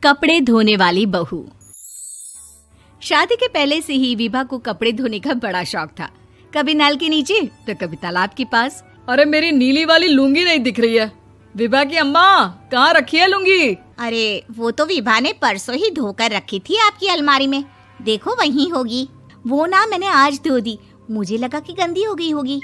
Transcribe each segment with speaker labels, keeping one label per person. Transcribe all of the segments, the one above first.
Speaker 1: कपड़े धोने वाली बहू। शादी के पहले से ही विभा को कपड़े धोने का बड़ा शौक था। कभी नल के नीचे तो कभी तालाब के पास।
Speaker 2: अरे मेरी नीली वाली लुंगी नहीं दिख रही है। विभा की अम्मा, कहाँ रखी है लुंगी?
Speaker 3: अरे वो तो विभा ने परसों ही धोकर रखी थी आपकी अलमारी में, देखो वहीं होगी। वो ना मैंने आज धो दी, मुझे लगा कि गंदी हो गई होगी।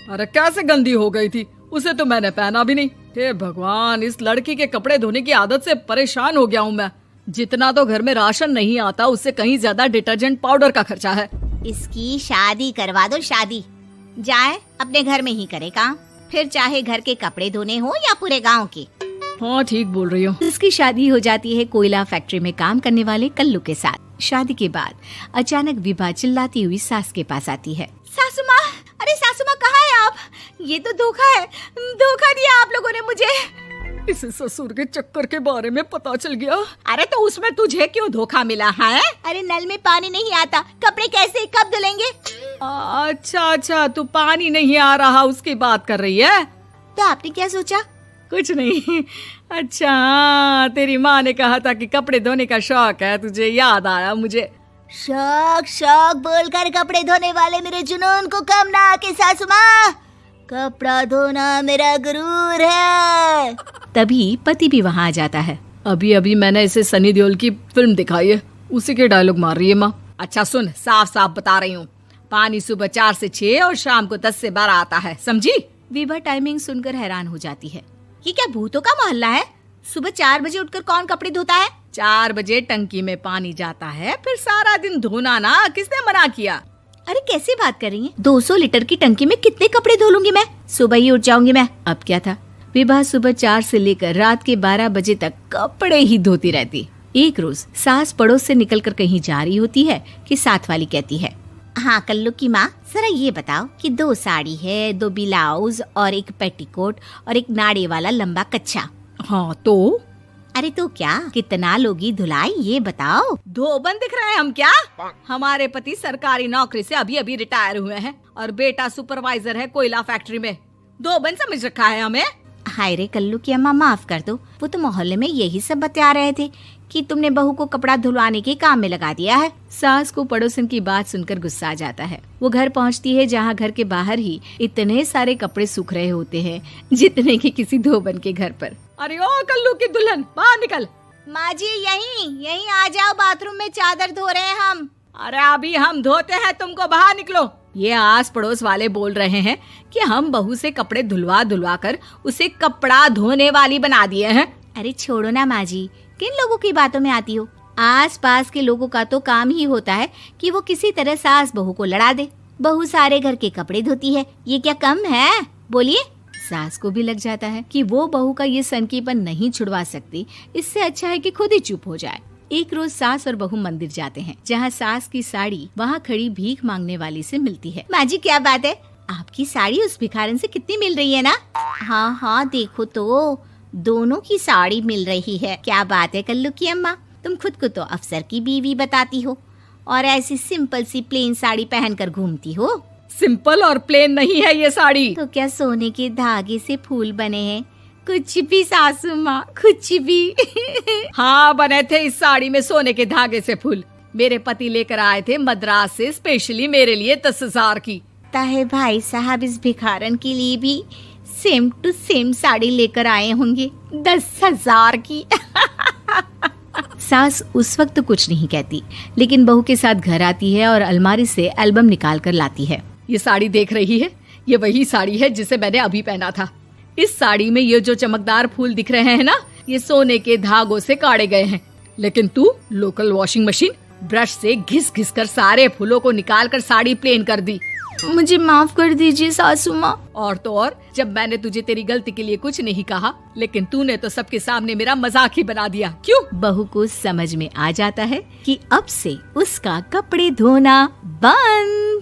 Speaker 2: अरे कैसे गंदी हो गई थी? उसे तो मैंने पहना भी नहीं। हे भगवान, इस लड़की के कपड़े धोने की आदत से परेशान हो गया हूँ मैं। जितना तो घर में राशन नहीं आता, उससे कहीं ज्यादा डिटर्जेंट पाउडर का खर्चा है।
Speaker 3: इसकी शादी करवा दो, शादी जाए अपने घर में ही करे काम, फिर चाहे घर के कपड़े धोने हो या पूरे गांव के।
Speaker 2: हाँ ठीक बोल रही हो।
Speaker 1: उसकी शादी हो जाती है कोयला फैक्ट्री में काम करने वाले कल्लू के साथ। शादी के बाद अचानक विभा चिल्लाती हुई सास के पास आती है।
Speaker 3: सासू माँ, अरे सासू माँ कहाँ है आप? ये तो धोखा है, धोखा दिया आप लोगों ने मुझे।
Speaker 2: इसे ससुर के चक्कर के बारे में पता चल गया।
Speaker 3: अरे तो उसमें तुझे क्यों धोखा मिला है? अरे नल में पानी नहीं आता, कपड़े कैसे कब धुलेंगे?
Speaker 2: अच्छा, तू पानी नहीं आ रहा उसकी बात कर रही है।
Speaker 3: तो आपने क्या सोचा?
Speaker 2: कुछ नहीं। अच्छा, तेरी माँ ने कहा था कि कपड़े धोने का शौक है तुझे, याद आया मुझे।
Speaker 3: शौक शौक बोलकर कपड़े धोने वाले मेरे जुनून को कम ना आके सासू माँ, कपड़ा धोना मेरा गुरूर है।
Speaker 1: तभी पति भी वहाँ आ जाता है।
Speaker 2: अभी मैंने इसे सनी देओल की फिल्म दिखाई है, उसी के डायलॉग मार रही है माँ। अच्छा सुन, साफ साफ बता रही हूँ, पानी सुबह 4 से 6 और शाम को 10 से 12 आता है, समझी?
Speaker 1: विभा टाइमिंग सुनकर हैरान हो जाती है।
Speaker 3: ये क्या भूतों का मोहल्ला है? सुबह 4 बजे उठकर कौन कपड़े धोता है?
Speaker 2: 4 बजे टंकी में पानी जाता है, फिर सारा दिन धोना ना, किसने मना किया?
Speaker 1: अरे कैसी बात कर रही हैं? 200 लीटर की टंकी में कितने कपड़े धो लूंगी मैं? सुबह ही उठ जाऊंगी मैं। अब क्या था, विभा सुबह 4 से लेकर रात के 12 बजे तक कपड़े ही धोती रहती। एक रोज सास पड़ोस से निकलकर कहीं जा रही होती है कि साथ वाली कहती है,
Speaker 3: हाँ कल्लू की माँ, जरा ये बताओ कि 2 साड़ी है, 2 ब्लाउज और एक पेटीकोट और एक नाड़े वाला लंबा कच्छा।
Speaker 2: हाँ तो?
Speaker 3: अरे तो क्या, कितना लोगी धुलाई ये बताओ।
Speaker 2: धोबन दिख रहे हैं हम क्या? हमारे पति सरकारी नौकरी से अभी रिटायर हुए हैं और बेटा सुपरवाइजर है कोयला फैक्ट्री में। धोबन समझ रखा है हमें।
Speaker 3: हाय रे कल्लू की अम्मा, माफ कर दो, वो तो मोहल्ले में यही सब बता रहे थे कि तुमने बहू को कपड़ा धुलवाने के काम में लगा दिया है।
Speaker 1: सास को पड़ोसन की बात सुनकर गुस्सा आ जाता है। वो घर पहुंचती है जहां घर के बाहर ही इतने सारे कपड़े सूख रहे होते हैं जितने कि किसी धोबन के घर पर।
Speaker 2: अरे ओ कल्लू की दुल्हन, बाहर निकल।
Speaker 3: माँ जी यहीं आ जाओ, बाथरूम में चादर धो रहे हैं हम।
Speaker 2: अरे अभी हम धोते हैं, तुमको बाहर निकलो। ये आस पड़ोस वाले बोल रहे हैं कि हम बहू से कपड़े धुलवा कर उसे कपड़ा धोने वाली बना दिए हैं।
Speaker 3: अरे छोड़ो ना माँ जी, किन लोगों की बातों में आती हो? आस पास के लोगों का तो काम ही होता है कि वो किसी तरह सास बहू को लड़ा दे। बहू सारे घर के कपड़े धोती है, ये क्या कम है? बोलिए।
Speaker 1: सास को भी लग जाता है कि वो बहू का ये सनकीपन नहीं छुड़वा सकती, इससे अच्छा है कि खुद ही चुप हो जाए। एक रोज सास और बहू मंदिर जाते हैं, जहाँ सास की साड़ी वहाँ खड़ी भीख मांगने वाली से मिलती है।
Speaker 3: माँ जी क्या बात है, आपकी साड़ी उस भिखारन से कितनी मिल रही है ना? हाँ देखो तो, दोनों की साड़ी मिल रही है। क्या बात है कल्लू की अम्मा, तुम खुद को तो अफसर की बीवी बताती हो और ऐसी सिंपल सी प्लेन साड़ी पहनकर घूमती हो।
Speaker 2: सिंपल और प्लेन नहीं है ये साड़ी।
Speaker 3: तो क्या सोने के धागे से फूल बने हैं? कुछ भी सासू माँ, कुछ भी।
Speaker 2: हाँ बने थे इस साड़ी में सोने के धागे से फूल। मेरे पति लेकर आए थे मद्रास से स्पेशली मेरे लिए 10,000 की।
Speaker 3: ताहे भाई साहब इस भिखारन के लिए भी सेम टू सेम साड़ी लेकर आए होंगे 10,000 की।
Speaker 1: सास उस वक्त तो कुछ नहीं कहती, लेकिन बहू के साथ घर आती है और अलमारी से एल्बम निकाल कर लाती है।
Speaker 2: ये साड़ी देख रही है, ये वही साड़ी है जिसे मैंने अभी पहना था। इस साड़ी में ये जो चमकदार फूल दिख रहे हैं ना, ये सोने के धागों से काढ़े गए हैं। लेकिन तू लोकल वॉशिंग मशीन ब्रश से घिस कर सारे फूलों को निकाल कर साड़ी प्लेन कर दी।
Speaker 3: मुझे माफ कर दीजिए सासू माँ।
Speaker 2: और तो और, जब मैंने तुझे तेरी गलती के लिए कुछ नहीं कहा, लेकिन तूने तो सबके सामने मेरा मजाक ही बना दिया। क्यों?
Speaker 1: बहू को समझ में आ जाता है कि अब से उसका कपड़े धोना बंद।